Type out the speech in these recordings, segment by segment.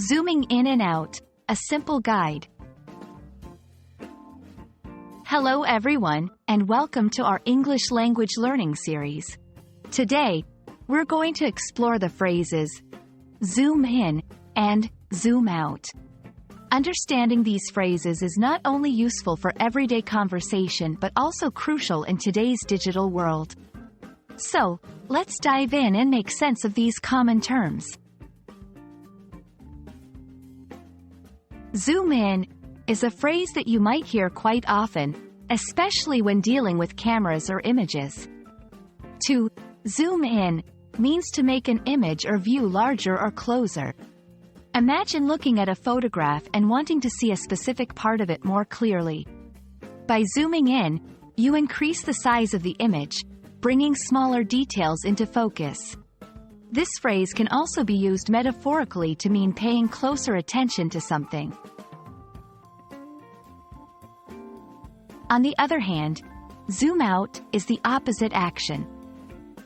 Zooming in and out, a simple guide. Hello everyone, and welcome to our English language learning series. Today, we're going to explore the phrases zoom in and zoom out. Understanding these phrases is not only useful for everyday conversation but also crucial in today's digital world. So, let's dive in and make sense of these common terms. Zoom in is a phrase that you might hear quite often, especially when dealing with cameras or images. To zoom in means to make an image or view larger or closer. Imagine looking at a photograph and wanting to see a specific part of it more clearly. By zooming in, you increase the size of the image, bringing smaller details into focus. This phrase can also be used metaphorically to mean paying closer attention to something. On the other hand, zoom out is the opposite action.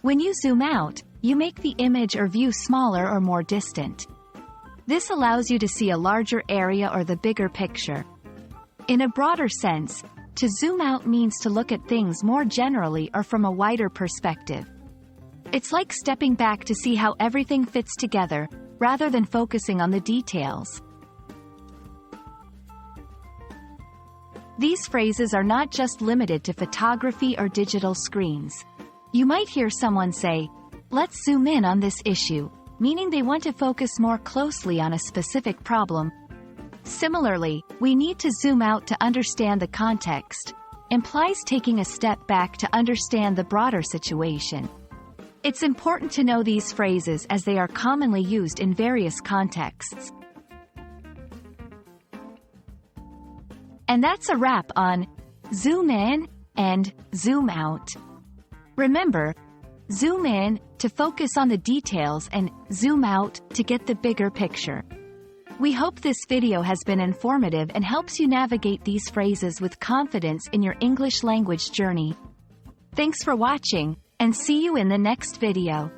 When you zoom out, you make the image or view smaller or more distant. This allows you to see a larger area or the bigger picture. In a broader sense, to zoom out means to look at things more generally or from a wider perspective. It's like stepping back to see how everything fits together, rather than focusing on the details. These phrases are not just limited to photography or digital screens. You might hear someone say, "Let's zoom in on this issue," meaning they want to focus more closely on a specific problem. Similarly, "We need to zoom out to understand the context," implies taking a step back to understand the broader situation. It's important to know these phrases as they are commonly used in various contexts. And that's a wrap on zoom in and zoom out. Remember, zoom in to focus on the details and zoom out to get the bigger picture. We hope this video has been informative and helps you navigate these phrases with confidence in your English language journey. Thanks for watching, and see you in the next video.